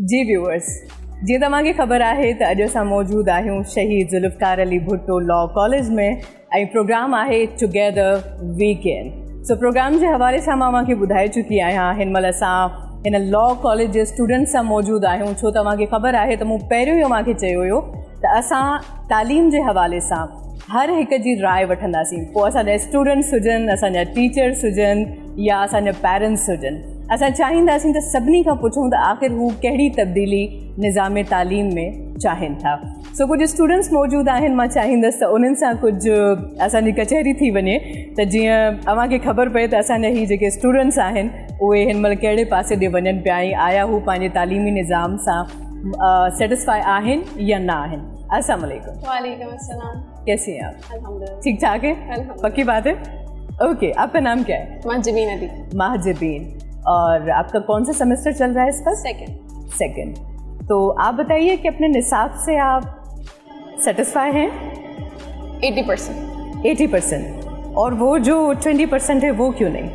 जी viewers, जीअं तव्हांखे ख़बर आहे त अॼु असां मौजूदु आहियूं शहीद ज़ुल्फ़कार अली भुट्टो लॉ कॉलेज में ऐं प्रोग्राम आहे टुगेदर वीकेंड। सो प्रोग्राम जे हवाले सां मां तव्हांखे ॿुधाए चुकी आहियां हिन महिल असां हिन लॉ कॉलेज जे स्टूडेंट्स सां मौजूदु आहियूं। छो तव्हांखे ख़बर आहे त मूं पहिरियों ई तव्हांखे चयो हुयो त असां तालीम जे हवाले सां हर हिक जी राय वठंदासीं। पोइ असांजा स्टूडेंट्स हुजनि, असांजा टीचर्स हुजनि या असांजा पेरेंट्स हुजनि, असां चाहींदासीं त सभिनी खां पुछूं त आख़िर हू कहिड़ी तब्दीली निज़ाम तालीम में चाहिनि था। सो कुझु स्टूडेंट्स मौजूदु आहिनि, मां चाहींदसि त उन्हनि सां कुझु असांजी कचहरी थी वञे त जीअं तव्हांखे ख़बर पए त असांजा ही जेके स्टूडेंट्स आहिनि उहे हिन महिल कहिड़े पासे ॾे वञनि पिया ऐं आया हू पंहिंजे तालीमी निज़ाम सां सेटिस्फाई आहिनि या न आहिनि। अस्सलाम वालेकुम। वालेकुम अस्सलाम। कैसी हैं आप? अल्हम्दुलिल्लाह। ठीक ठाक है? पक्की बात है? ओके, आपका नाम क्या है? महजबीन अली। महजबीन। और आपका कौन सा सेमेस्टर चल रहा है इसका? सेकंड। तो आप बताइए कि अपने निसाब से आप सेटिस्फाई हैं? 80%। और वो जो 20% है वो क्यों नहीं?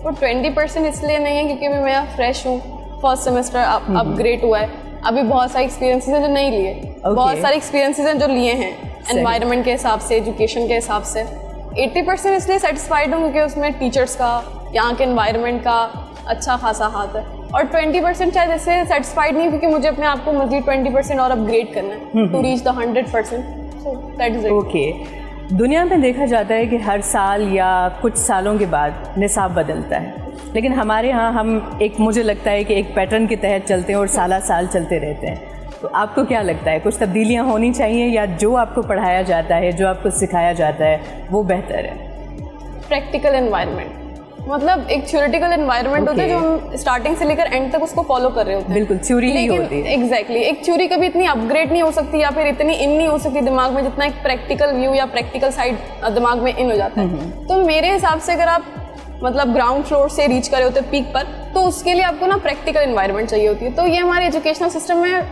वो 20% इसलिए नहीं है क्योंकि मैं फ्रेश हूँ, फर्स्ट सेमेस्टर अपग्रेड हुआ है, अभी बहुत सारे एक्सपीरियंसेस हैं जो नहीं लिए, बहुत सारे एक्सपीरियंसेस हैं जो लिए हैं एनवायरनमेंट के हिसाब से, एजुकेशन के हिसाब से। 80% इसलिए सेटिस्फाइड हूँ क्योंकि उसमें टीचर्स का, यहाँ के एनवायरनमेंट का अच्छा खासा हाथ है। और 20% शायद इससे सेटिस्फाइड नहीं क्योंकि मुझे अपने आप को मज़ीद 20% और अपग्रेड करना है to reach the 100%। So that is it. Okay, दुनिया में देखा जाता है कि हर साल या कुछ सालों के बाद निसाब बदलता है, लेकिन हमारे यहाँ हम मुझे लगता है कि एक पैटर्न के तहत चलते हैं और साल चलते रहते हैं। तो आपको क्या लगता है, कुछ तब्दीलियाँ होनी चाहिए या जो आपको पढ़ाया जाता है, जो आपको सिखाया जाता है वो बेहतर है? प्रैक्टिकल एनवायरनमेंट, मतलब एक थ्योरेटिकल एनवायरनमेंट होता है जो हम स्टार्टिंग से लेकर एंड तक उसको फॉलो कर रहे होते हैं। बिल्कुल, थ्योरी ही होती है। एग्जैक्टली, एक थ्योरी कभी इतनी अपग्रेड नहीं हो सकती या फिर इतनी इन नहीं हो सकती दिमाग में जितना एक प्रैक्टिकल व्यू या प्रैक्टिकल साइड दिमाग में इन हो जाता है। तो मेरे हिसाब से अगर आप मतलब ग्राउंड फ्लोर से रीच करे होते पीक पर, तो उसके लिए आपको ना प्रैक्टिकल एनवायरनमेंट चाहिए होती है। तो ये हमारे एजुकेशनल सिस्टम में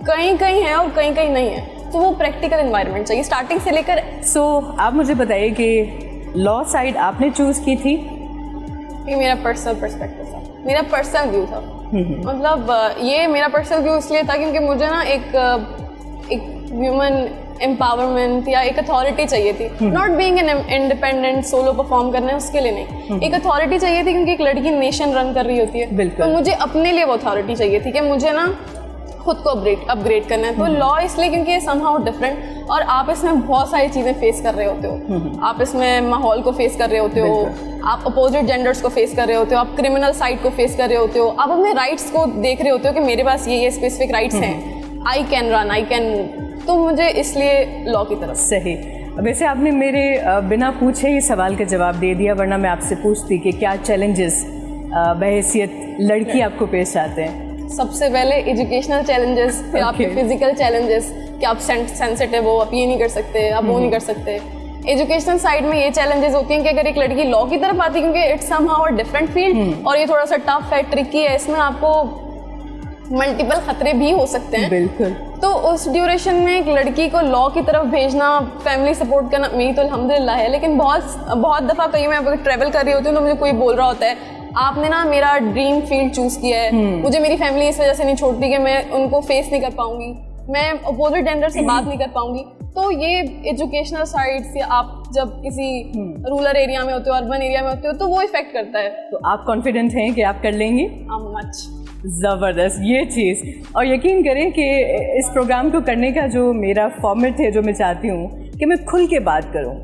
कहीं कहीं है और कहीं कहीं नहीं है, तो वो प्रैक्टिकल एनवायरनमेंट चाहिए स्टार्टिंग से लेकर। सो आप मुझे बताइए कि लॉ साइड आपने चूज़ की थी? ये मेरा पर्सनल पर्सपेक्टिव था, मेरा पर्सनल व्यू था। मतलब ये मेरा पर्सनल व्यू इसलिए था क्योंकि मुझे ना एक ह्यूमन एम्पावरमेंट या एक अथॉरिटी चाहिए थी। Not being an independent solo perform करना है उसके लिए नहीं, एक अथॉरिटी चाहिए थी क्योंकि एक लड़की नेशन रन कर रही होती है। तो मुझे अपने लिए वो अथॉरिटी चाहिए थी कि मुझे ना खुद को अपग्रेड करना है। तो लॉ इसलिए क्योंकि ये समहाउ डिफरेंट और आप इसमें बहुत सारी चीज़ें फेस कर रहे होते हो। आप इसमें माहौल को फेस कर रहे होते हो, आप अपोजिट जेंडर्स को फेस कर रहे होते हो, आप क्रिमिनल साइड को फेस कर रहे होते हो, आप अपने राइट्स को देख रहे होते हो कि मेरे पास ये स्पेसिफिक राइट्स हैं, I can run, I can move. तो मुझे इसलिए लॉ की तरफ। सही। वैसे आपने मेरे बिना पूछे ही सवाल का जवाब दे दिया, वरना मैं आपसे पूछती कि क्या चैलेंजेस बहैसियत लड़की आपको पेश आते हैं? सबसे पहले एजुकेशनल चैलेंजेस, फिर आपके फिजिकल चैलेंजेस कि आप सेंसिटिव हो, आप ये नहीं कर सकते, आप वो नहीं कर सकते। एजुकेशनल साइड में ये चैलेंजेस होती हैं कि अगर एक लड़की लॉ की तरफ आती है क्योंकि it's somehow a different field और ये थोड़ा सा टफ है, ट्रिकी है, इसमें आपको मल्टीपल खतरे भी हो सकते हैं। बिल्कुल। तो उस ड्यूरेशन में एक लड़की को लॉ की तरफ भेजना, फैमिली सपोर्ट करना, मेरी तो अल्हम्दुलिल्लाह है, लेकिन बहुत दफ़ा कहीं मैं अगर ट्रैवल कर रही होती हूँ तो मुझे कोई बोल रहा होता है आपने ना मेरा ड्रीम फील्ड चूज़ किया है, मुझे मेरी फैमिली इस वजह से नहीं छोड़ती कि मैं उनको फेस नहीं कर पाऊंगी, मैं अपोजिट जेंडर से बात नहीं कर पाऊंगी। तो ये एजुकेशनल साइड से आप जब किसी रूरल एरिया में होते हो, अर्बन एरिया में होते हो, तो वो इफेक्ट करता है। तो आप कॉन्फिडेंट हैं कि आप कर लेंगी? मच। ज़बरदस्त ये चीज़। और यकीन करें कि इस प्रोग्राम को करने का जो मेरा फॉर्मेट है, जो मैं चाहती हूँ कि मैं खुल के बात करूँ,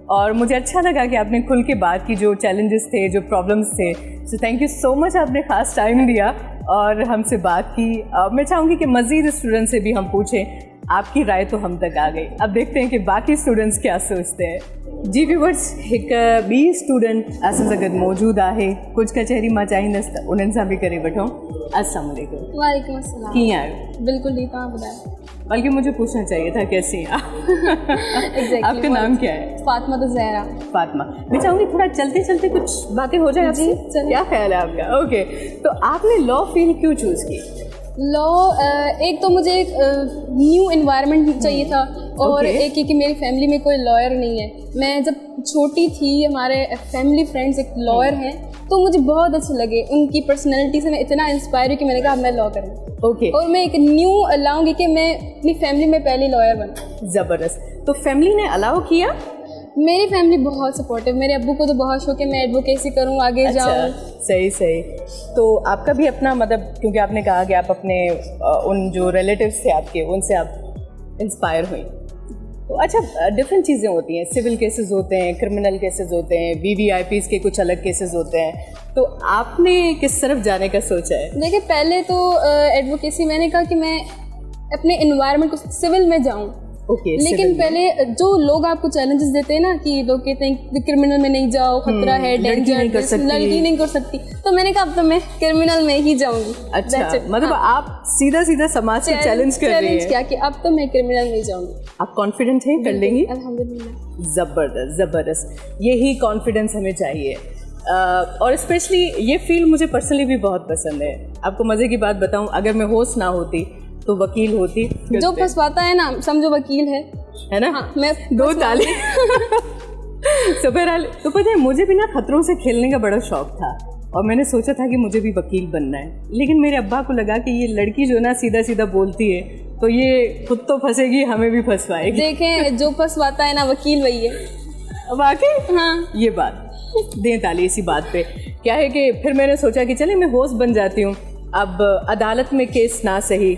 और मुझे अच्छा लगा कि आपने खुल के बात की, जो चैलेंजेस थे, जो प्रॉब्लम्स थे। सो थैंक यू सो मच, आपने ख़ास टाइम दिया और हमसे बात की। मैं चाहूँगी कि मज़ीद स्टूडेंट से भी हम पूछें, आपकी राय तो हम तक आ गई, अब देखते हैं कि बाकी स्टूडेंट्स क्या सोचते हैं। जी व्यूअर्स, एक ॿी स्टूडेंट असां सां गॾु मौजूदु आहे, कुझु कचहरी मां चाहींदसि त उन्हनि सां बि करे वठूं। अस्सलाम वालेकुम। वालेकुम अस्सलाम। कीअं आहियो? बिल्कुल ठीक, तव्हां ॿुधायो? बल्कि मुझे पूछना चाहिए था कैसी हैं आप? आपका नाम क्या है? फातिमा ज़हरा। फातिमा। मैं चाहूँगी थोड़ा चलते चलते कुछ बातें हो जाए आपसे। क्या ख्याल है आपका? ओके, तो आपने लॉ फील्ड क्यों चूज़ की? लॉ एक तो मुझे एक न्यू एनवायरनमेंट चाहिए था और एक कि मेरी फैमिली में कोई लॉयर नहीं है। मैं जब छोटी थी, हमारे फैमिली फ्रेंड्स एक लॉयर हैं, तो मुझे बहुत अच्छे लगे उनकी पर्सनैलिटी से। मैं इतना इंस्पायर हुई कि मैंने कहा अब मैं लॉ करूँ। ओके। और मैं एक न्यू लाऊंगी कि मैं अपनी फैमिली में पहली लॉयर बनूँ। ज़बरदस्त। तो फैमिली ने अलाउ किया? मेरी फैमिली बहुत सपोर्टिव, मेरे अब्बू को तो बहुत शौक है मैं एडवोकेसी करूँ, आगे जाऊँ। सही सही। तो आपका भी अपना मतलब, क्योंकि आपने कहा कि आप अपने उन जो रिलेटिव्स थे आपके, उनसे आप इंस्पायर हुई। तो अच्छा, डिफरेंट चीज़ें होती हैं, सिविल केसेस होते हैं, क्रिमिनल केसेस होते हैं, VVIPs के कुछ अलग केसेस होते हैं, तो आपने किस तरफ जाने का सोचा है? देखिए, पहले तो एडवोकेसी मैंने कहा कि मैं अपने इन्वायरमेंट को सिविल में जाऊँ। लेकिन पहले जो लोग आपको चैलेंजेस देते हैं ना, कि लोग कहते हैं क्रिमिनल में नहीं जाओ, खतरा है, लड़की नहीं कर सकती, तो मैंने कहा अब तो मैं क्रिमिनल में ही जाऊंगी। अच्छा, मतलब आप सीधा सीधा समाज से चैलेंज कर रही हैं। किया कि अब तो मैं क्रिमिनल में जाऊंगी। आप कॉन्फिडेंट हैं कर लेंगी? अल्हम्दुलिल्लाह। ज़बरदस्त ज़बरदस्त, यही कॉन्फिडेंस हमें चाहिए। और स्पेशली ये फील्ड मुझे पर्सनली भी बहुत पसंद है। आपको मज़े की बात बताऊं, अगर मैं होस्ट ना होती तो वकील होती। जो फंसवाता है ना, समझो वकील है ना? हाँ, मैं 2 ताली। तो बहरहाल, तो पता है मुझे भी ना खतरों से खेलने का बड़ा शौक था, और मैंने सोचा था कि मुझे भी वकील बनना है। लेकिन मेरे अब्बा को लगा कि ये लड़की जो ना सीधा सीधा बोलती है, तो ये खुद तो फंसेगी, हमें भी फंसवाएगी। देखें, जो फंसवाता है ना वकील वही है। वाकई? हाँ, ये बात दें ताली इसी बात पे। क्या है कि फिर मैंने सोचा कि चले मैं होस्ट बन जाती हूँ। अब अदालत में केस ना सही,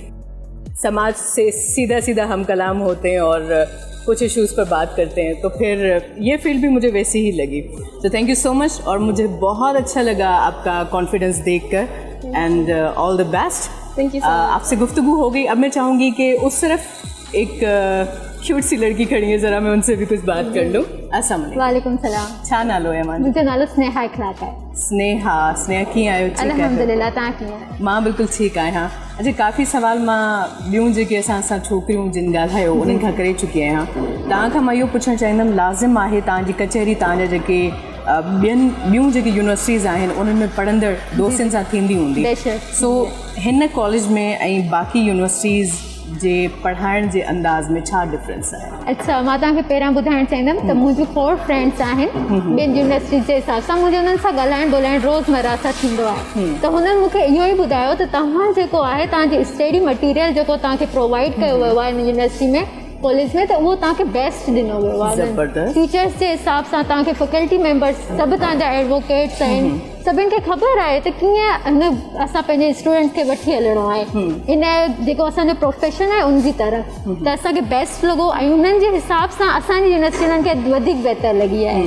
समाज से सीधा सीधा हम कलाम होते हैं और कुछ इश्यूज़ पर बात करते हैं, तो फिर ये फील्ड भी मुझे वैसी ही लगी। तो थैंक यू सो मच, और मुझे बहुत अच्छा लगा आपका कॉन्फिडेंस देखकर, and all the best. Thank U. आपसे गुफ्तगू हो गई, अब मैं चाहूँगी कि उस तरफ एक क्यूट सी लड़की खड़ी है, ज़रा मैं उनसे भी कुछ बात कर लूँ। अस्सलाम वालेकुम। वालेकुम सलाम। छा नालो है मां? मुझे नालो स्नेहा इखलाक है। स्नेहा, स्नेहा कीअं आहियो? अल्हम्दुलिल्लाह, तव्हां कीअं आहियो? मां बिल्कुलु ठीकु आहियां। अच्छा, काफ़ी सवाल मां ॿियूं जेके असां छोकिरियूं जिन ॻाल्हायो उन्हनि खां करे चुकी आहियां। तव्हां खां मां इहो पुछणु चाहींदमि, लाज़िम आहे तव्हांजी कचहरी तव्हांजा जेके ॿियूं जेकी यूनिवर्सिटीज़ आहिनि उन्हनि में पढ़ंदड़ दोस्तनि सां थींदी हूंदी, सो हिन कॉलेज में ऐं बाक़ी यूनिवर्सिटीज़ जे पढ़ाइण जे अंदाज़ में छा डिफरेंस आहे? अच्छा, मां तव्हांखे पहिरियां ॿुधाइणु चाहींदमि त मुंहिंजूं 4 फ्रेंड्स आहिनि ॿियनि यूनिवर्सिटी जे हिसाब सां। मुंहिंजे हुननि सां ॻाल्हाइण ॿोलाइण रोज़मर्रा सां थींदो आहे, त हुननि मूंखे इहो ई ॿुधायो त तव्हां जेको आहे तव्हांजे स्टडी मटीरियल जेको तव्हांखे प्रोवाइड कयो वियो आहे हिन यूनिवर्सिटी में, कॉलेज में, त उहो तव्हांखे बेस्ट ॾिनो वियो आहे। टीचर्स जे हिसाब सां तव्हांखे फैकल्टी मेंबर्स सभु तव्हांजा एडवोकेट्स आहिनि, सभिनि खे ख़बर आहे त कीअं हिन असां पंहिंजे स्टूडेंट खे वठी हलणो आहे हिन जेको असांजो प्रोफेशन आहे उनजी तरफ़, त असांखे बेस्ट लॻो ऐं उन्हनि जे हिसाब सां असांजी यूनिवर्सिटी उन्हनि खे वधीक बहितर लॻी आहे।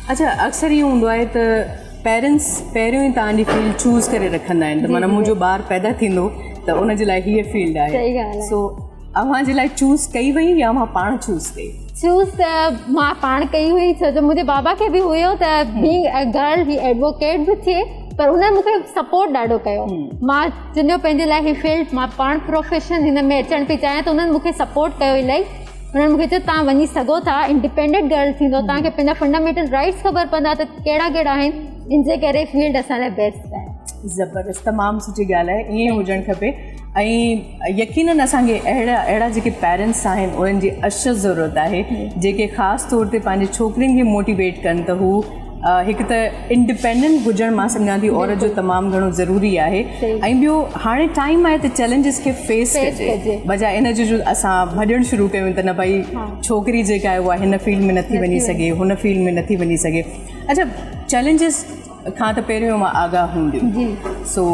अच्छा, अक्सर इहो हूंदो आहे त पेरेंट्स पहिरियों ई तव्हांजी फील्ड चूज़ करे रखंदा आहिनि, त माना मुंहिंजो ॿारु पैदा थींदो त उनजे लाइ हीअ फील्ड आहे। सही ॻाल्हि आहे। सो अव्हां जे लाइ चूज़ कई वई या मां पाण चूज़ कई? चूज़ त मां पाण कई हुई, छो जो मुंहिंजे बाबा खे बि हुयो त बीइंग अ गर्ल ही एडवोकेट बि थिए, पर हुन मूंखे सपोर्ट ॾाढो कयो। मां चुनियो पंहिंजे लाइ ही फील्ड, मां पाण प्रोफेशन हिन में अचणु पई चाहियां, त हुननि मूंखे सपोर्ट कयो इलाही। हुननि मूंखे चयो तव्हां वञी सघो था, इंडिपेंडेंट गर्ल थींदो, तव्हांखे पंहिंजा फंडामेंटल राइट्स ख़बर पवंदा त कहिड़ा कहिड़ा आहिनि, इन जे करे फील्ड असां लाइ बेस्ट आहे। ज़बरदस्त, तमामु सुठी ॻाल्हि आहे, ईअं हुजणु खपे। ऐं यकीननि असांखे अहिड़ा जेके पेरेंट्स आहिनि उन्हनि जी अशद ज़रूरत आहे, जेके ख़ासि तौर ते पंहिंजे छोकिरियुनि खे मोटिवेट कनि त हू हिकु त इंडिपेंडेंट हुजणु, मां सम्झां थी औरत जो तमामु घणो ज़रूरी आहे। ऐं ॿियो, हाणे टाइम आहे त चैलेंजिस खे फेस कजे, बजाए इन जो असां भॼणु शुरू कयूं त न भई छोकिरी जेका आहे उहा हिन फील्ड में नथी वञी सघे, हुन फील्ड में नथी वञी सघे। अच्छा, चैलेंजिस खां त पहिरियों मां आगाह हूंदियूं, सो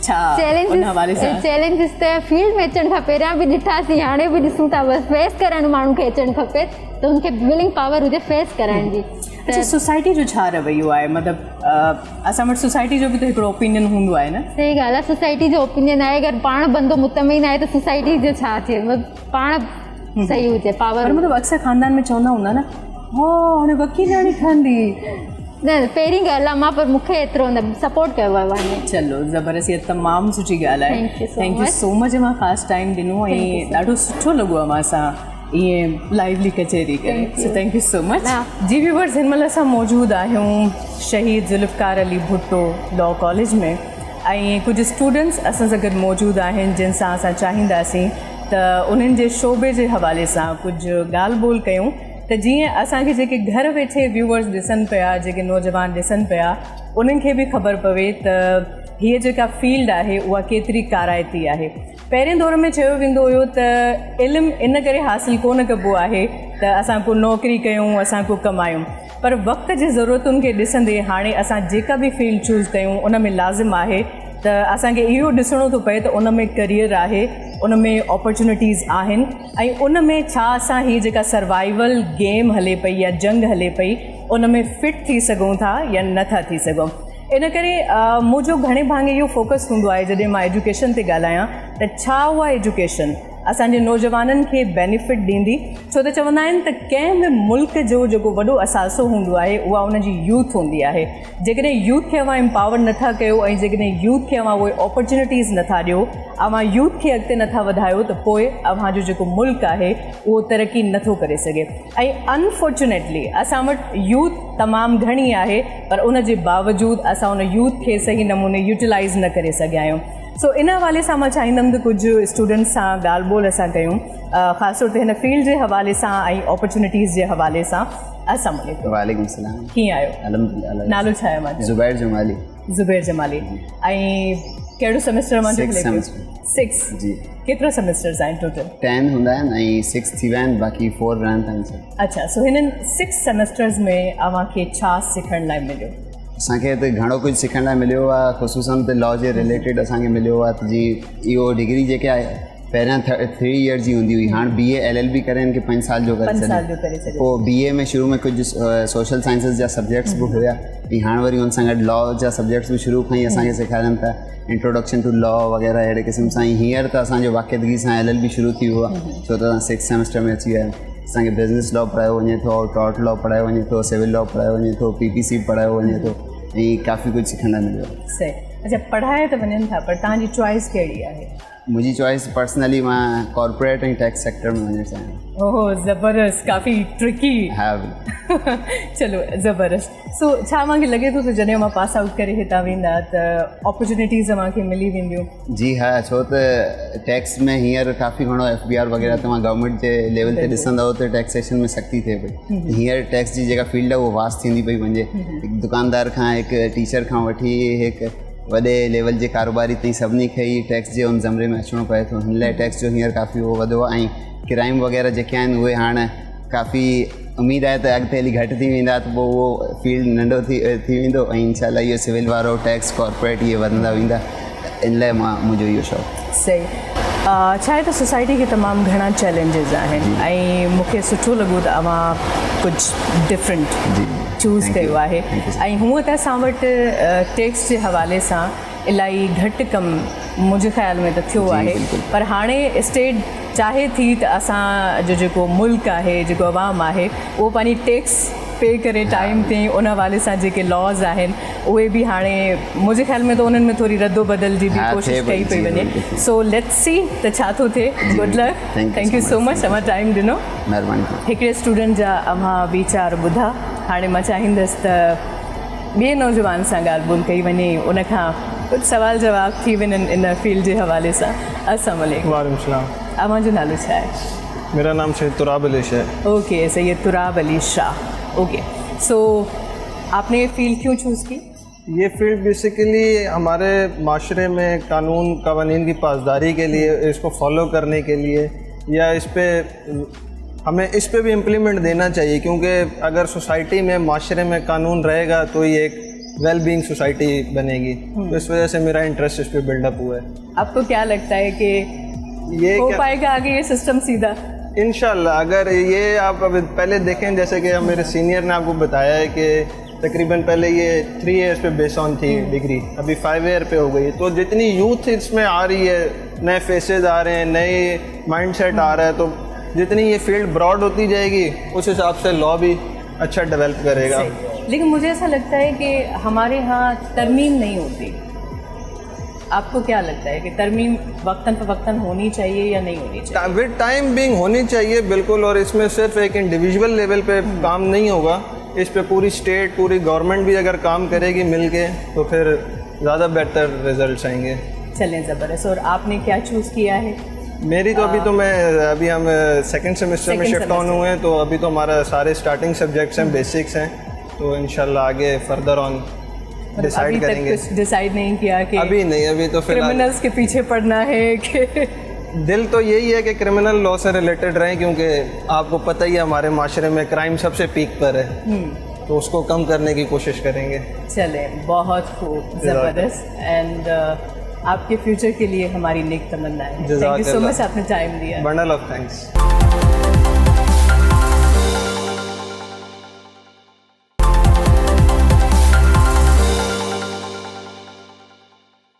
चैलेंजिस त फील्ड में अचण खां पहिरियां बि ॾिठासीं, हाणे बि ॾिसूं था, बसि फेस करणु माण्हू खे अचणु खपे, त हुनखे विलिंग पावर हुजे फेस करण जी। अच्छा, सोसाइटी जो छा रवैयो आहे? मतिलबु असां वटि सोसाइटी जो बि त हिकिड़ो ओपिनियन हूंदो आहे न? सही ॻाल्हि आहे, सोसाइटी जो ओपिनियन आहे, अगरि पाण बंदो मुतमिन आहे त सोसाइटी जो छा थिए, मतिलबु पाण सही हुजे पावर। मतिलबु अक्सर ख़ानदान में चवंदा हूंदा न, हो हाणे वकीलाणी ठहंदी, न पहिरीं ॻाल्हि आहे, मां पर मूंखे एतिरो न सपोर्ट कयो वियो आहे। चलो ज़बरदस्त, इहा तमामु सुठी ॻाल्हि आहे। थैंक यू सो मच, मां ख़ासि टाइम ॾिनो ऐं ॾाढो सुठो लॻो आहे मां सां ईअं लाइवली कचहरी करे, so thank you so much. जी व्यूअर्स, हिन महिल असां मौजूदु आहियूं शहीद ज़ुल्फ़कार अली भुट्टो लॉ कॉलेज में, ऐं कुझु स्टूडेंट्स असां सां गॾु मौजूदु आहिनि जिन सां असां चाहींदासीं त उन्हनि जे शोबे जे हवाले सां कुझु ॻाल्हि ॿोल कयूं। त जीअं असांखे जेके घर वेठे व्यूअर्स ॾिसनि पिया, जेके नौजवान ॾिसनि पिया, उन्हनि खे बि ख़बर पवे त हीअ जेका फील्ड आहे उहा केतिरी काराइती आहे। पहिरें दौर में चयो वेंदो हुयो त इल्मु इन करे हासिलु कोन कबो आहे त असां को नौकिरी कयूं, असां को कमायूं, पर वक़्त जी ज़रूरतुनि खे ॾिसंदे हाणे असां जेका बि फील्ड चूज़ कयूं उन में लाज़िम आहे त असांखे इहो ॾिसणो थो पए त उन में करियर आहे, उन में अपॉर्चुनिटीज़ आहिनि ऐं उन में छा असां हीअ जेका सर्वाइवल गेम हले पई या जंग हले पई उन में फिट थी सघूं था या नथा थी सघूं। इन करे मुंहिंजो घणे भाङे इहो फोकस हूंदो आहे जॾहिं मां एजुकेशन ते ॻाल्हायां त छा उहा एजुकेशन असांजे नौजवाननि खे बेनिफिट ॾींदी, छो त चवंदा आहिनि त कंहिं बि मुल्क जो जेको वॾो असासो हूंदो आहे उहा उनजी यूथ हूंदी आहे। जेकॾहिं यूथ खे अवां एम्पावर नथा कयो ऐं जेकॾहिं यूथ खे अवां उहे अपॉर्चुनिटीज़ नथा ॾियो, अवां यूथ खे अॻिते नथा वधायो त पोइ अव्हांजो जेको मुल्क आहे उहो तरक़ी नथो करे सघे। ऐं अनफॉर्चुनेटली असां वटि यूथ तमामु घणी आहे, पर उन जे बावजूदि असां उन यूथ खे सही नमूने यूटिलाइज़ न करे सघिया आहियूं। सो इन हवाले सां मां चाहींदमि त कुझु स्टूडेंट्स सां ॻाल्हि ॿोल असां कयूं, ख़ासि तौर ते हिन फील्ड जे हवाले सां ऐं अपॉर्चुनिटीज़ जे हवाले सां। अस्सलाम वालेकुम। वालेकुम सलाम। कीअं आहियो? अल्हम्दुलिल्लाह। नालो छा आहे? मां ज़ुबैर जमाली। ज़ुबैर जमाली। ऐं कहिड़ो सेमेस्टर मां? 6 जी। केतिरा सेमेस्टर्स आहिनि टोटल? 10 हूंदा आहिनि ऐं 6 थी विया आहिनि, बाक़ी 4 रहनि था सर। अच्छा, सो हिननि 6 सेमेस्टर्स में अव्हांखे छा सिखण लाइ मिलियो? असांखे त घणो कुझु सिखण लाइ मिलियो आहे, ख़ुशूसन त लॉ जे रिलेटेड असांखे मिलियो आहे त जी इहो डिग्री जेके आहे पहिरियां 3 ईयर जी हूंदी हुई, हाणे BA LLB करे हिन खे 5 साल जो करे छॾियो। पोइ BA में शुरू में कुझु सोशल साइंसिस जा सब्जेक्ट्स बि हुया ऐं हाणे वरी हुन सां गॾु लॉ जा सब्जेक्ट्स बि शुरू खां ई असांखे सेखारनि था, इंट्रोडक्शन टू लॉ वग़ैरह अहिड़े क़िस्म सां। हींअर त असांजो वाक़िदगी सां LLB शुरू थी वियो आहे, छो त 6 सेमेस्टर में अची विया आहियूं। असांखे बिज़नेस लॉ पढ़ायो वञे थो, टॉर्ट लॉ पढ़ायो वञे थो, सिविल लॉ पढ़ायो वञे थो, PPC पढ़ायो वञे थो ऐं काफ़ी कुझु सिखण लाइ मिलियो। सही। अच्छा, पढ़ाए त वञनि था, पर तव्हांजी चॉइस कहिड़ी आहे? मुंहिंजी चॉइस पर्सनली मां कॉर्पोरेट ऐं टैक्स सेक्टर में वञणु चाहियां। ओहो, ज़बरदस्त, काफ़ी ट्रिकी। हा चलो, ज़बरदस्त। सो छा मूंखे लॻे थो त जॾहिं मां पास आउट करे हितां वेंदा त अपॉर्चुनिटीज़ तव्हांखे मिली वेंदियूं? जी हा, छो त टैक्स में हींअर काफ़ी घणो FBR वग़ैरह तव्हां गवर्नमेंट जे लेवल ते ॾिसंदव त टैक्सेशन में सख़्ती थिए पई। हींअर टैक्स जी जेका फील्ड आहे उहा वास्ट थींदी पई वञे, हिकु दुकानदार खां, हिकु टीचर खां वठी हिकु वॾे लेवल जे कारोबारी ताईं सभिनी खे ई टैक्स जे उन ज़मरे में अचिणो पए थो। हिन लाइ टैक्स जो हींअर काफ़ी उहो वधियो आहे ऐं क्राइम वग़ैरह जेके आहिनि उहे हाणे काफ़ी उमेद आहे त अॻिते हली घटि थी वेंदा, त पोइ उहो फील्ड नंढो थी वेंदो ऐं इंशाल्लाह इहो सिविल वारो टैक्स कॉर्पोरेट इहे वधंदा वेंदा। इन लाइ मुंहिंजो इहो शौक़ु। सही। छा आहे त सोसाइटी खे तमामु घणा चैलेंजिस आहिनि ऐं मूंखे सुठो लॻो त अव्हां कुझु डिफरेंट चूज़ कयो आहे। ऐं हूअं त असां वटि टैक्स जे हवाले सां इलाही घटि कमु मुंहिंजे ख़्याल में त थियो आहे, पर हाणे स्टेट चाहे थी त असांजो जेको मुल्क आहे, जेको अवाम आहे, उहो पंहिंजी टैक्स पे करे टाइम ते उन हवाले सां जेके लॉज़ आहिनि उहे बि हाणे मुंहिंजे ख़्याल में त उन्हनि में थोरी रदो बदल जी बि कोशिशि कई पई वञे। सो लेट्स सी त छा थो थिए। Good luck. Thank you so much, तव्हां टाइम ॾिनो। महिरबानी। हिकिड़े स्टूडेंट जा अव्हां वीचार ॿुधा, हाणे मां चाहींदसि त ॿिए नौजवान सां ॻाल्हि ॿोल कई वञे, उनखां कुझु सवाल जवाब थी वञनि इन फील्ड जे हवाले सां। अस्सलाम वालेकुम। वालेकुम सलाम। अव्हांजो नालो छा आहे? मेरा नाम सैयद तुराब अली शाह है। ओके, सैयद तुराब अली शाह। ओके, सो आपने ये फील्ड क्यों चूज़ की? ये फील्ड बेसिकली हमारे माशरे में कानून कवानीन की पासदारी के लिए, इसको फॉलो करने के लिए, या इस पे हमें इस पे भी इम्प्लीमेंट देना चाहिए, क्योंकि अगर सोसाइटी में माशरे में कानून रहेगा तो ये एक वेल बीइंग सोसाइटी बनेगी। तो इस वजह से मेरा इंटरेस्ट इस पे बिल्डअप हुआ है। आपको क्या लगता है कि ये हो पाएगा आगे ये सिस्टम सीधा? इंशाल्लाह। अगर ये आप अभी पहले देखें, जैसे कि मेरे सीनियर ने आपको बताया है कि तकरीबन पहले ये 3 ईयर्स पे बेस ऑन थी डिग्री, अभी 5 ईयर पे हो गई। तो जितनी यूथ इसमें आ रही है, नए फेसेस आ रहे हैं, नए माइंडसेट आ रहा है, तो जितनी ये फील्ड ब्रॉड होती जाएगी उस हिसाब से लॉ भी अच्छा डेवलप करेगा। लेकिन मुझे ऐसा लगता है कि हमारे यहाँ तरमीम नहीं होती। आपको क्या लगता है कि तरमीम वक्तन फ़वक्तन होनी चाहिए या नहीं होनी चाहिए? विद टाइम बीइंग होनी चाहिए बिल्कुल, और इसमें सिर्फ एक इंडिविजुअल लेवल पे काम नहीं होगा, इस पे पूरी स्टेट, पूरी गवर्नमेंट भी अगर काम करेगी मिल के तो फिर ज़्यादा बेहतर रिजल्ट्स आएंगे। चलें, ज़बरदस्त। और आपने क्या चूज़ किया है? मेरी तो अभी हम सेकंड सेमेस्टर में शिफ्ट ऑन हुए हैं, तो अभी तो हमारा सारे स्टार्टिंग सब्जेक्ट्स हैं, बेसिक्स हैं, तो इंशाल्लाह आगे फर्दर ऑन डिसाइड करेंगे। डिसाइड नहीं किया कि अभी नहीं, अभी तो फिलहाल क्रिमिनल्स के पीछे पड़ना है कि दिल तो यही है कि क्रिमिनल लॉ से रिलेटेड रहें, क्योंकि आपको पता ही है हमारे माशरे में क्राइम सबसे पीक पर है, तो उसको कम करने की कोशिश करेंगे। चले, बहुत खूब, ज़बरदस्त। एंड आपके फ्यूचर के लिए हमारी नेक तमन्नाएं हैं। थैंक यू सो मच, आपने टाइम दिया। Bundle of thanks.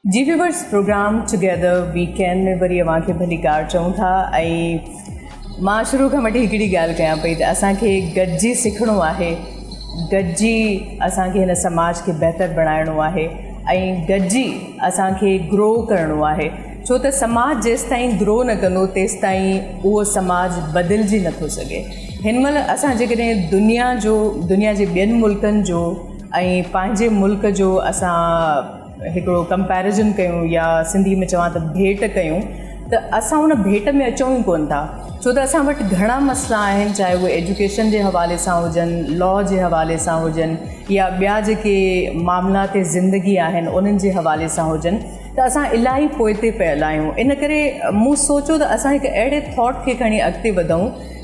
जी व्यूवर्स, प्रोग्राम टुगेदर वीकेंड में वरी अव्हांखे भली कार चऊं था। ऐं मां शुरू खां वठी हिकिड़ी ॻाल्हि कयां पई त असांखे गॾिजी सिखणो आहे, गॾिजी असांखे हिन समाज खे बहितर बणाइणो आहे ऐं गॾिजी असांखे ग्रो करिणो आहे, छो त समाज जेसि ताईं ग्रो न कंदो तेसि ताईं उहो समाज बदिलजी नथो सघे। हिन महिल असां जेकॾहिं दुनिया जे ॿियनि मुल्कनि जो ऐं पंहिंजे मुल्क जो असां हिकिड़ो कंपैरिजन कयूं या सिंधी में चवां त भेट कयूं, त असां उन भेट में अचूं ई कोन था, छो त असां वटि घणा मसइला आहिनि, चाहे उहे एजुकेशन जे हवाले सां हुजनि, लॉ जे हवाले सां हुजनि या ॿिया जेके मामलात ज़िंदगी आहिनि उन्हनि जे हवाले सां हुजनि, त असां इलाही पोइ ते पियल आहियूं। इन करे मूं सोचियो त असां हिकु अहिड़े थॉट खे खणी अॻिते वधूं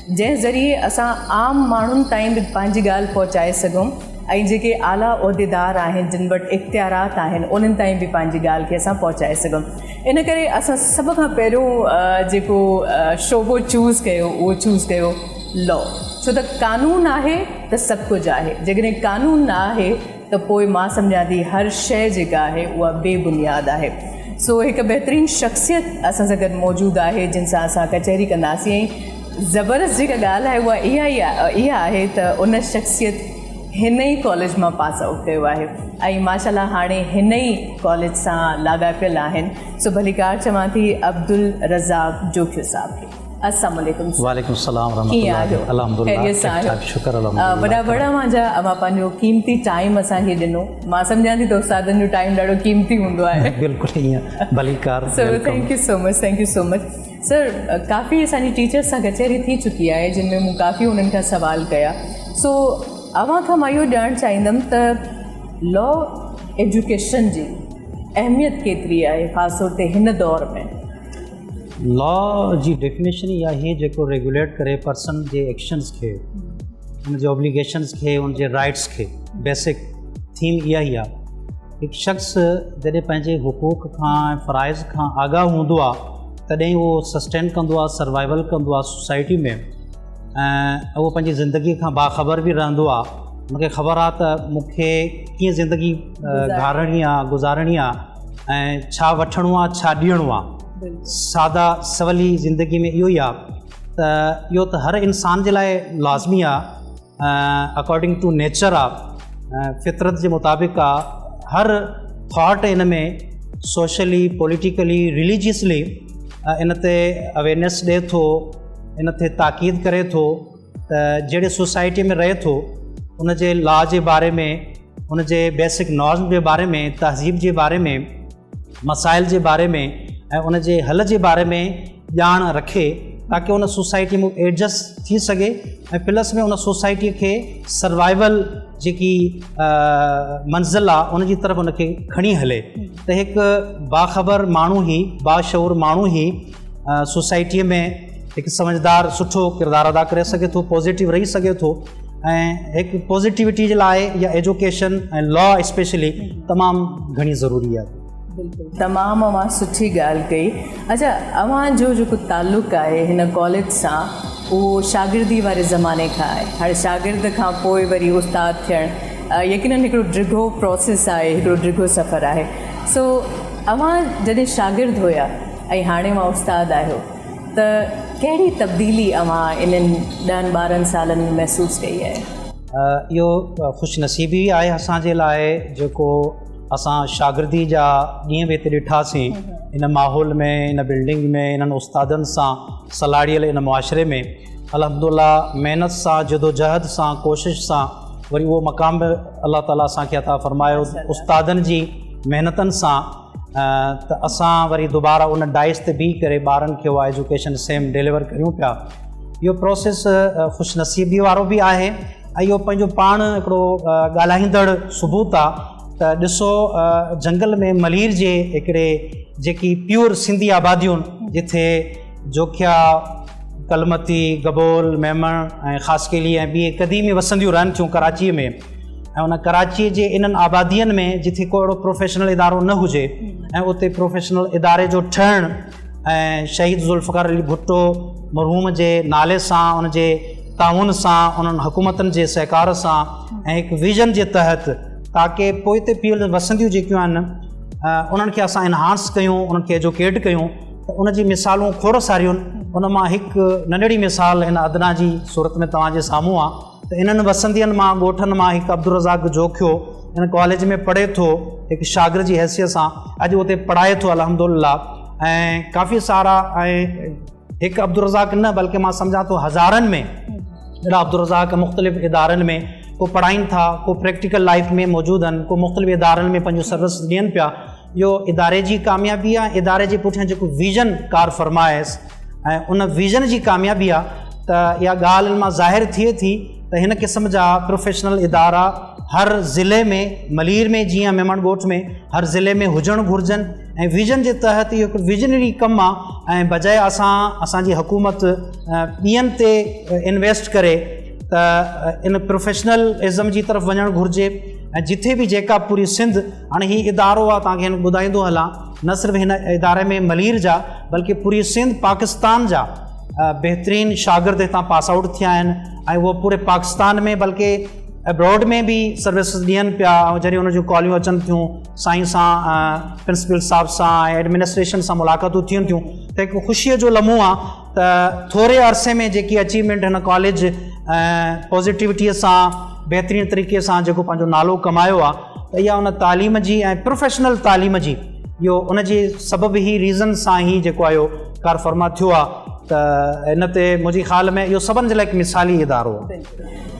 जंहिं ज़रिए असां आम माण्हुनि ताईं बि पंहिंजी ॻाल्हि पहुचाए सघूं ऐं जेके आला उहिदेदार आहिनि, जिन वटि इख़्तियारात आहिनि, उन्हनि ताईं बि पंहिंजी ॻाल्हि खे असां पहुचाए सघूं। इन करे असां सभ खां पहिरियों जेको शोबो चूज़ कयो उहो चूज़ कयो लॉ, छो त कानून आहे त सभु कुझु आहे, जेकॾहिं कानून न आहे त पोइ मां सम्झां थी हर शइ जेका आहे उहा बेबुनियाद आहे। सो हिकु बहितरीनु शख़्सियत असां सां गॾु मौजूदु आहे जिन सां असां कचहरी कंदासीं। ऐं ज़बरदस्त जेका ॻाल्हि आहे उहा इहा आहे त उन शख़्सियत हिन ई कॉलेज मां पास आउट कयो आहे ऐं माशाल्लाह हाणे हिन ई कॉलेज सां लाॻापियल आहिनि। सो भली कार चवां थी अब्दुल रज़ाक जोखियो साहब खे। अस्सलाम वालेकुम। वालेकुम सलाम रहमतुल्लाह। अल्हम्दुलिल्लाह, शुक्र अल्हम्दुलिल्लाह। वॾा मुंहिंजा अवां पंहिंजो कीमती टाइम असांखे ॾिनो। मां सम्झां थी त उस्तादनि जो टाइम ॾाढो कीमती हूंदो आहे। बिल्कुलु ईअं भली car. Sir thank you so much, thank you so much. Sir काफ़ी असांजी टीचर्स सां कचहरी थी चुकी आहे जिन में मूं काफ़ी उन्हनि खां सवाल कया। सो अवां खां मां इहो ॼाणणु चाहींदमि त लॉ एजुकेशन जी अहमियत केतिरी आहे ख़ासि तौर ते हिन दौर में? लॉ जी डेफिनेशन इहा आहे जेको रेगुलेट करे पर्सन जे एक्शन्स खे, उन जे ऑब्लिगेशन्स खे, उन जे राइट्स खे। बेसिक थीम इहा ई आहे। हिकु शख़्स जॾहिं पंहिंजे हुकूक खां ऐं फ़राइज़ खां आगाह हूंदो आहे तॾहिं उहो सस्टेन कंदो आहे, सर्वाइवल कंदो आहे सोसाइटी में, ऐं उहो पंहिंजी ज़िंदगी खां बाख़बर बि रहंदो आहे। मूंखे ख़बर आहे त मूंखे कीअं ज़िंदगी गारणी आहे, गुज़ारणी आहे, ऐं छा वठिणो आहे, छा ॾियणो आहे। सादा सवली ज़िंदगी में इहो ई आहे त इहो त हर इंसान जे लाइ लाज़मी आहे, अकॉर्डिंग टू नेचर आहे, फितरत जे मुताबिक़ आहे। हर थॉट इन में सोशली, पॉलिटिकली, रिलीजियसली इन ते अवेयरनेस ॾिए थो, इन ते ताक़ीद करे थो त जहिड़े सोसाइटी में रहे थो उन जे लॉ जे बारे में, उन जे बेसिक नॉर्म जे बारे में, तहज़ीब जे बारे में, मसाइल जे बारे में ऐं उन जे हल जे बारे में ॼाण रखे ताकी उन सोसाइटी में एडजस्ट थी सघे ऐं प्लस में उन सोसाइटीअ खे सर्वाइवल जेकी मंज़िल आहे उन जी तरफ़ उनखे खणी हले। त हिकु बाख़बर माण्हू ई, बाशऊर माण्हू ई सोसाइटीअ में हिकु समझदार सुठो किरदारु अदा करे सघे थो, पॉज़िटिव रही सघे थो। ऐं हिकु पॉज़िटिविटी जे लाइ या एजुकेशन ऐं लॉ स्पेशली तमामु घणी ज़रूरी आहे। बिल्कुलु, तमामु अवां सुठी ॻाल्हि कई। अच्छा, अवां जो जेको ताल्लुक़ु आहे हिन कॉलेज सां उहो शागिर्दी वारे ज़माने खां आहे। हाणे शागिर्द खां पोइ वरी उस्ताद थियणु यकीनन हिकिड़ो ड्रिघो प्रोसेस आहे, हिकिड़ो ड्रिघो सफ़र आहे। सो अवां जॾहिं शागिर्द हुया ऐं हाणे मां उस्ताद आहियो त कहिड़ी तब्दीली अवां इन्हनि 10-12 सालनि में महसूसु कई आहे? इहो ख़ुशनसीबी आहे असांजे लाइ जेको असां शागिर्दी जा ॾींहं बि हिते ॾिठासीं इन माहौल में, इन बिल्डिंग में, इन्हनि उस्तादनि सां सलाड़ियल इन मुआशरे में। अल्हम्दुलिल्लाह महिनत सां, जदोजहद सां, कोशिश सां वरी उहो मक़ाम बि अलाह ताला असांखे अता फ़रमायो। उस्तादनि जी महिनतनि सां त असां वरी दुबारा उन डाइस ते बीह करे ॿारनि खे उहा एजुकेशन सेम डिलीवर करियूं पिया। इहो प्रोसेस ख़ुशनसीबी वारो बि आहे ऐं इहो पंहिंजो पाण हिकिड़ो ॻाल्हाईंदड़ सबूत आहे त ॾिसो जंगल में मलीर जे हिकिड़े जेकी प्योर सिंधी आबादियूं जिथे जोखिया, कलमती, गबोल, मेमण ऐं ख़ासकेली ऐं ॿी क़दीमी वसंदियूं रहनि थियूं कराचीअ में, ऐं उन कराचीअ जे इन्हनि आबादियुनि में जिथे को अहिड़ो प्रोफेशनल इदारो न हुजे ऐं उते प्रोफेशनल इदारे जो ठहिणु ऐं शहीद ज़ुल्फ़कार अली भुट्टो मरहूम जे नाले सां, उन जे ताउन सां, उन्हनि हुकूमतनि जे सहकार सां ऐं हिकु विजन जे तहत ताकी पोइ हिते पियल वसंदियूं जेकियूं आहिनि उन्हनि खे असां इनहांस कयूं, उन्हनि खे एजुकेट कयूं, त उन जी मिसालूं खोड़ सारियूं आहिनि। उन मां हिकु नंढड़ी मिसाल हिन अदना जी सूरत में तव्हांजे साम्हूं आहे त इन्हनि वसंदियुनि मां, ॻोठनि मां हिकु अब्दुल रज़ाक जोखियो हिन कॉलेज में पढ़े थो हिकु शागिर्द जी हैसियत सां, अॼु उते पढ़ाए थो अल्हम्दुलिल्लाह। ऐं काफ़ी सारा ऐं हिकु अब्दुल रज़ाक न बल्कि मां सम्झां थो हज़ारनि में अहिड़ा अब्दुल रज़ाक मुख़्तलिफ़ इदारनि में को पढ़ाइनि था, को प्रैक्टिकल लाइफ में मौजूदु आहिनि, को मुख़्तलिफ़ इदारनि में पंहिंजो सर्विस ॾियनि पिया। इहो इदारे जी कामयाबी आहे, इदारे जे पुठियां जेको विजन कार फरमाइस ऐं उन विजन जी कामयाबी आहे त इहा ॻाल्हि मां ज़ाहिर थिए थी त हिन क़िस्म जा प्रोफेशनल इदारा हर ज़िले में, मलीर में जीअं मेमण ॻोठ में हर ज़िले में हुजणु घुरिजनि ऐं विजन जे तहत इहो हिकिड़ो विजनरी कमु आहे ऐं बजाए असांजी हुकूमत ॿियनि ते इन्वेस्ट करे त इन प्रोफेशनलिज़म जी तरफ़ वञणु घुरिजे। ऐं जिथे बि जेका पूरी सिंध, हाणे हीउ इदारो आहे तव्हांखे हिन ॿुधाईंदो हलां, न सिर्फ़ु हिन इदारे में मलीर जा बल्कि पूरी सिंध पाकिस्तान जा बहितरीनु शागिर्द हितां पास आउट थिया आहिनि ऐं उहो पूरे पाकिस्तान में बल्कि अब्रॉड में भी सर्विसिस ॾियनि पिया। ऐं जॾहिं उन जूं कॉलियूं अचनि थियूं, साईं सां, प्रिंसिपल साहिब सां ऐं एडमिनिस्ट्रेशन सां मुलाक़ातूं थियनि थियूं त हिकु ख़ुशीअ जो लम्हो आहे त थोरे अरसे में जेकी अचीवमेंट हिन कॉलेज पॉज़िटिविटीअ सां बहितरीनु तरीक़े सां जेको पंहिंजो नालो कमायो आहे त इहा उन तालीम जी ऐं प्रोफेशनल तालीम जी, इहो उन जे सबबु ई रीज़न सां ई जेको आहे कार फरमा थियो आहे। त इन ते मुंहिंजे ख़्याल में इहो सभिनि जे लाइ हिकु मिसाली इदारो आहे।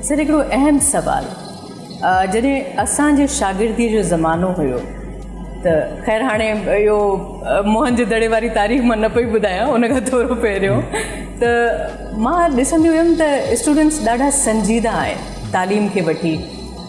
सर, हिकिड़ो अहम सुवाल, जॾहिं असांजे शागिर्दी जो ज़मानो हुयो त ख़ैर हाणे इहो मोहन जे दड़े वारी तारीख़ मां न पई ॿुधायां, उन खां थोरो पहिरियों त मां ॾिसंदी हुयमि त स्टूडेंट्स ॾाढा संजीदा आहिनि तालीम खे वठी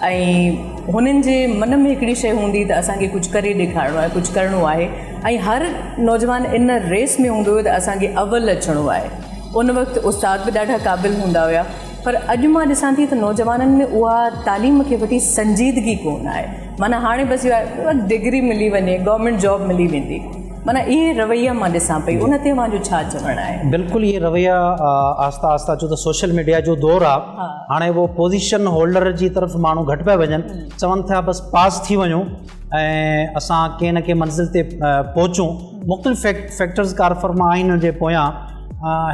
ऐं हुननि जे मन में हिकिड़ी शइ हूंदी त असांखे कुझु करे ॾेखारिणो आहे, कुझु करिणो आहे ऐं हर नौजवान इन रेस में हूंदो हुयो त असांखे अव्वल अचिणो आहे। उन वक़्तु उस्ताद बि ॾाढा क़ाबिल हूंदा हुया, पर अॼु मां ॾिसां थी त नौजवाननि में उहा तालीम खे वठी संजीदगी कोन आहे। माना हाणे बसि इहो डिग्री मिली वञे, गवर्नमेंट जॉब मिली वेंदी, माना इहे रवैया मां ॾिसां पई, उन ते मुंहिंजो छा चवणु आहे? बिल्कुलु इहे रवैया आहिस्ता आहिस्ता, छो त सोशल मीडिया जो दौरु आहे, हाणे उहो पोज़ीशन होल्डर जी तरफ़ माण्हू घटि पिया वञनि, चवनि था बसि पास थी वञूं ऐं असां कंहिं न कंहिं मंज़िल ते पहुचूं। मुख़्तलिफ़ फैक्टर्स कार फरमा आहिनि जे पोयां,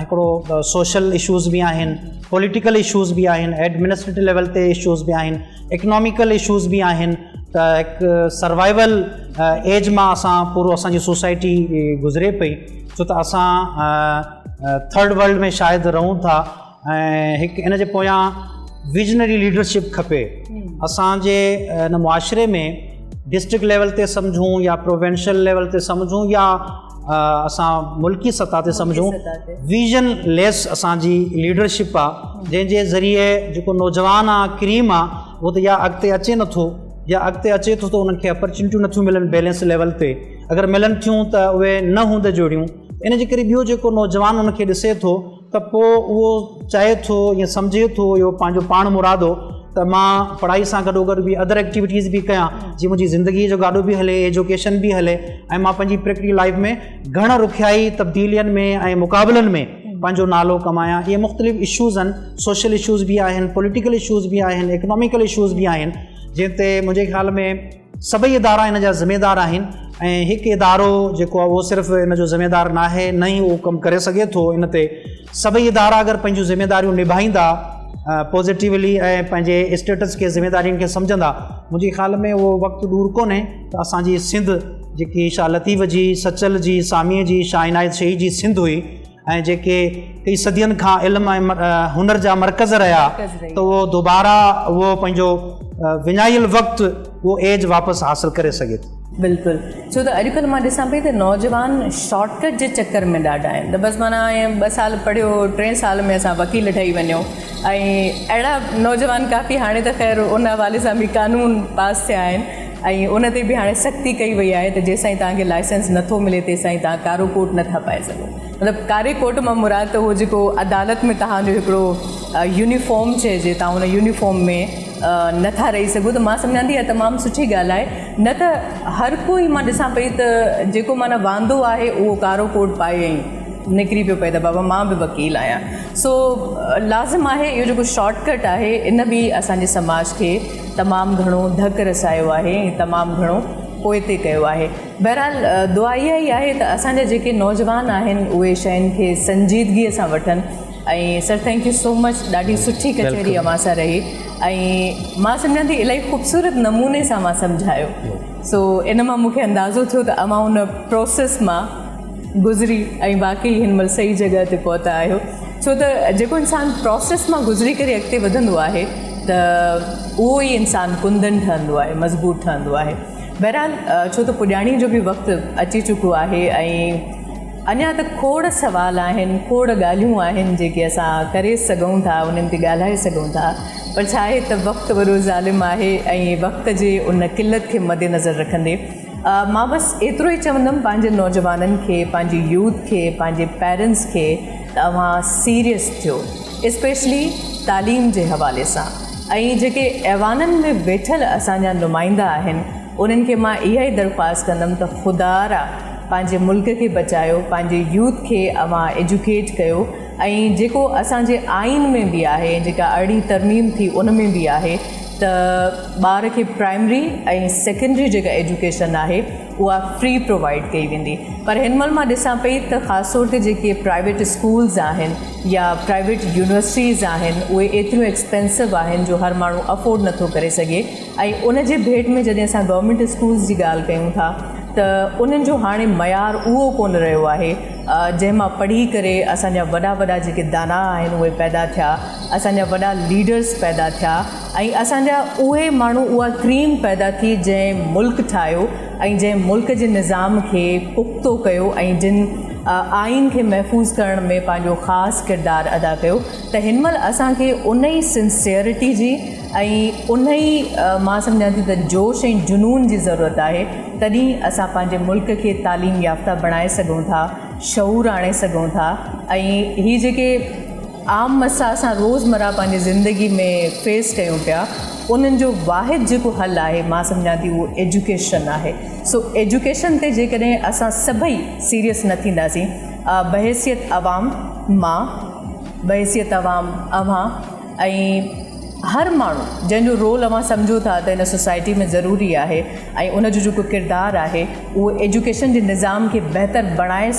हिकिड़ो सोशल इशूज़ बि आहिनि, पॉलिटिकल इशूज़ बि आहिनि, एडमिनिस्ट्रेटिव लेवल ते इशूज़ बि आहिनि, इकनॉमिकल इशूज़ बि आहिनि। त हिकु सर्वाइवल एज मां असां पूरो असांजी सोसाइटी गुज़रे पई, छो त असां थर्ड वर्ल्ड में शायदि रहूं था ऐं हिकु इन जे पोयां विजनरी लीडरशिप खपे। असांजे इन मुआशिरे में डिस्ट्रिक्ट लेवल ते सम्झूं या प्रोविंशियल लेवल ते सम्झूं या असां मुल्की सतह ते सम्झूं, विजन लेस असांजी लीडरशिप आहे, जंहिंजे ज़रिए जेको नौजवान आहे, क्रीम आहे, उहो त या अॻिते अचे नथो या अॻिते अचे थो त उन्हनि खे अपॉर्चुनिटियूं नथियूं मिलनि बैलेंस लेवल ते, अगरि मिलनि थियूं त उहे न हूंदे जोड़ियूं। इन जे करे ॿियो जेको नौजवान उनखे ॾिसे थो त पोइ उहो चाहे थो या सम्झे थो इहो पंहिंजो पाण मुरादो त मां पढ़ाई सां गॾोगॾु बि अदर एक्टिविटीज़ बि कयां, जीअं मुंहिंजी ज़िंदगीअ जो गाॾो बि हले, एजुकेशन बि हले ऐं मां पंहिंजी प्रैक्टिकल लाइफ में घण रुखियाई तब्दीलियुनि में ऐं मुक़ाबलनि में पंहिंजो नालो कमायां। इहे मुख़्तलिफ़ इशूज़ आहिनि, सोशल इशूज़ बि आहिनि, पॉलिटिकल इशूज़ बि आहिनि, इकनॉमिकल इशूज़ बि आहिनि, जंहिं ते मुंहिंजे ख़्याल में सभई इदारा इन जा ज़िम्मेदार आहिनि ऐं हिकु इदारो जेको आहे उहो सिर्फ़ु इन जो ज़िम्मेदार न आहे, न ई उहो कमु करे सघे थो। इन ते सभई इदारा अगरि पंहिंजूं ज़िम्मेदारियूं निभाईंदा पॉज़िटिवली ऐं पंहिंजे स्टेटस खे ज़िम्मेदारियुनि खे सम्झंदा, मुंहिंजे ख़्याल में उहो वक़्तु दूर कोन्हे त असांजी सिंध जेकी शाह लतीफ़ जी, सचल जी, सामीअ जी, शाह इनायत शही जी सिंध हुई ऐं जेके कई सदियुनि खां इल्म ऐं हुनर जा मरकज़ रहिया, त उहो दुबारा उहो पंहिंजो विञाइल वक़्तु उहो एज वापसि हासिलु करे सघे थो। बिल्कुलु, छो त अॼुकल्ह मां ॾिसां पई त नौजवान शॉर्टकट जे चक्कर में ॾाढा आहिनि। त बसि माना 2 साल पढ़ियो, 3 साल में असां वकील ठही वञूं, ऐं अहिड़ा नौजवान काफ़ी हाणे त ख़ैर उन हवाले सां बि कानून पास थिया आहिनि ऐं उन ते बि हाणे सख़्ती कई वई आहे त जेसिताईं तव्हांखे लाइसेंस नथो मिले तेसिताईं तव्हां कारो कोट नथा पाए सघो। मतिलबु कारे कोट मां मुराद त उहो जेको अदालत में तव्हांजो हिकिड़ो यूनिफॉर्म चइजे, तव्हां उन यूनिफॉर्म में नथा रही सघो, त मां सम्झां थी इहा तमामु सुठी ॻाल्हि आहे। न त हर कोई मां ॾिसां पई त जेको माना वांदो आहे उहो कारो कोट पाए ऐं निकिरी पियो पए त बाबा मां बि वकील आहियां। सो लाज़िम आहे इहो जेको शॉर्टकट आहे इन बि असांजे समाज खे तमामु घणो धकु रसायो आहे ऐं तमामु घणो पोइ ते कयो आहे। बहरहाल दुआ इहा ई आहे त असांजा जेके नौजवान आहिनि उहे शयुनि खे संजीदगीअ सां वठनि। ऐं sir thank you so much, ॾाढी सुठी कचहरी अव्हां सां रही ऐं मां सम्झां थी इलाही ख़ूबसूरत नमूने सां मां सम्झायो। सो इन मां मूंखे अंदाज़ो थियो त अव्हां उन प्रोसेस मां गुज़री ऐं वाक़ई हिन महिल सही जॻह ते पहुता आहियो। छो त जेको इंसानु प्रोसेस मां गुज़री करे अॻिते वधंदो आहे त उहो ई इंसानु कुंदन ठहंदो आहे, मज़बूत ठहंदो आहे। बहरहाल छो त पुॼाणी जो बि वक़्तु अची चुको आहे ऐं अञा त खोड़ सवाल आहिनि, खोड़ ॻाल्हियूं आहिनि जेके असां करे सघूं था, उन्हनि ते ॻाल्हाए सघूं था, पर छा आहे त वक़्तु वॾो ज़ालिम आहे ऐं वक़्त जे उन किलत खे मद्देनज़र रखंदे मां बसि एतिरो ई चवंदमि पंहिंजे नौजवाननि खे, पंहिंजी यूथ खे, पंहिंजे पेरेंट्स खे त तव्हां सीरियस थियो, स्पेशली तालीम जे हवाले सां। ऐं जेके ऐवाननि में वेठल असांजा नुमाइंदा आहिनि उन्हनि खे मां इहा ई दरख़्वास्त कंदमि त ख़ुदारा पंहिंजे मुल्क खे बचायो, पंहिंजे यूथ खे अव्हां एजुकेट कयो ऐं जेको असांजे आइन में बि आहे, जेका अहिड़ी तरमीम थी उन में बि आहे त ॿार खे प्राइमरी ऐं सेकेंडरी जेका एजुकेशन आहे उहा फ्री प्रोवाइड कई वेंदी। पर हिन महिल मां ॾिसां पई त ख़ासि तौर ते जेके प्राइवेट स्कूल्स आहिनि या प्राइवेट यूनिवर्सिटीज़ आहिनि उहे एतिरियूं एक्सपेंसिव आहिनि जो हर माण्हू अफोर्ड नथो करे सघे। ऐं उन जे भेट में जॾहिं असां गवर्नमेंट स्कूल्स जी ॻाल्हि कयूं था त उन्हनि जो हाणे मयार उहो कोन रहियो आहे जंहिंमां पढ़ी करे असांजा वॾा वॾा जेके दाना आहिनि उहे पैदा थिया, असांजा वॾा लीडर्स पैदा थिया ऐं असांजा उहे माण्हू उहा क्रीम पैदा थी जंहिं मुल्क ठाहियो ऐं जंहिं मुल्क जे निज़ाम खे पुख़्तो कयो ऐं जिन आइन खे महफ़ूज़ करण में पंहिंजो ख़ासि किरदारु अदा कयो। त हिन महिल असांखे उन ई सिंसियरिटी जी ऐं उन ई मां सम्झां थी त जोश ऐं जुनून जी ज़रूरत आहे, तॾहिं असां पंहिंजे मुल्क खे तालीम याफ़्ता बणाए सघूं था, शऊर आणे सघूं था। ऐं हीअ जेके आम मसइला असां रोज़मर्रा पंहिंजी ज़िंदगी में फेस कयूं पिया उन्हनि जो वाहिद जेको हल आहे मां सम्झां थी उहो एजुकेशन आहे। सो एजुकेशन ते जेकॾहिं असां सभई सीरियस न थींदासीं, बहैसियत अवाम मां, बहैसियत अवाम अव्हां ऐं हर माण्हू जंहिंजो रोल अव्हां सम्झो था त हिन सोसाइटी में ज़रूरी आहे ऐं उनजो जेको किरदारु आहे उहो एजुकेशन जे निज़ाम खे बहितर बणाए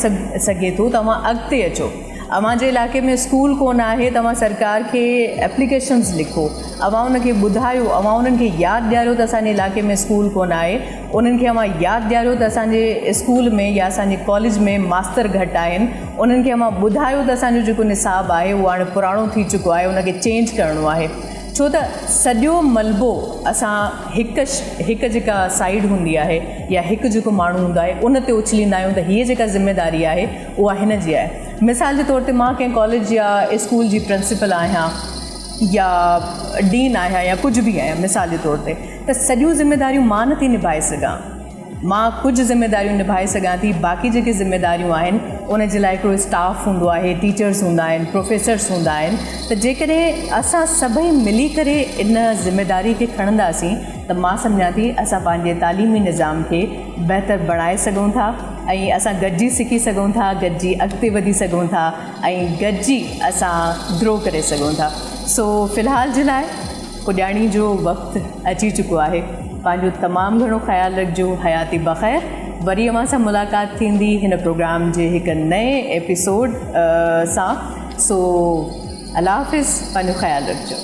सघे थो। तव्हां अॻिते अचो, अव्हां जे इलाइक़े में स्कूल कोन आहे, तव्हां सरकार खे एप्लीकेशन्स लिखो, अव्हां उनखे ॿुधायो, अव्हां उन्हनि खे यादि ॾियारियो त असांजे इलाइक़े में स्कूल कोन आहे, उन्हनि खे अव्हां यादि ॾियारियो त असांजे स्कूल में या असांजे कॉलेज में मास्तर घटि आहिनि, उन्हनि खे अव्हां ॿुधायो त असांजो जेको निसाब आहे उहो हाणे पुराणो थी चुको आहे, उनखे चेंज करिणो आहे। छो त सॼो मलबो असां हिकु जेका साइड हूंदी आहे या हिकु जेको माण्हू हूंदो आहे उन ते उछलींदा आहियूं त हीअ जेका ज़िम्मेदारी आहे उहा हिन जी आहे। मिसाल जे तौर ते मां कंहिं कॉलेज या स्कूल जी प्रिंसिपल आहियां या डीन आहियां या कुझु बि आहियां मिसाल जे तौर ते, त सॼियूं ज़िम्मेदारियूं मां नथी निभाए सघां, मां कुझु ज़िम्मेदारियूं निभाए सघां थी, बाक़ी जेके ज़िम्मेदारियूं आहिनि उन जे लाइ हिकिड़ो स्टाफ हूंदो आहे, टीचर्स हूंदा आहिनि, प्रोफेसर्स हूंदा आहिनि। त जेकॾहिं असां सभई मिली करे इन ज़िम्मेदारी खे खणंदासीं त मां सम्झां थी असां पंहिंजे तालीमी निज़ाम खे बहितर बणाए सघूं था ऐं असां गॾिजी सिखी सघूं था, गॾिजी अॻिते वधी सघूं था ऐं गॾिजी असां ग्रो करे सघूं था। सो फ़िलहाल जे लाइ पुॼाणी जो वक़्तु अची चुको आहे। पंहिंजो तमामु घणो ख़्यालु रखिजो। हयाती बख़ैर। वरी अव्हां सां मुलाक़ात थींदी हिन प्रोग्राम जे हिकु नए एपिसोड सां। सो अल्लाह हाफ़िज़, पंहिंजो ख़्यालु रखिजो।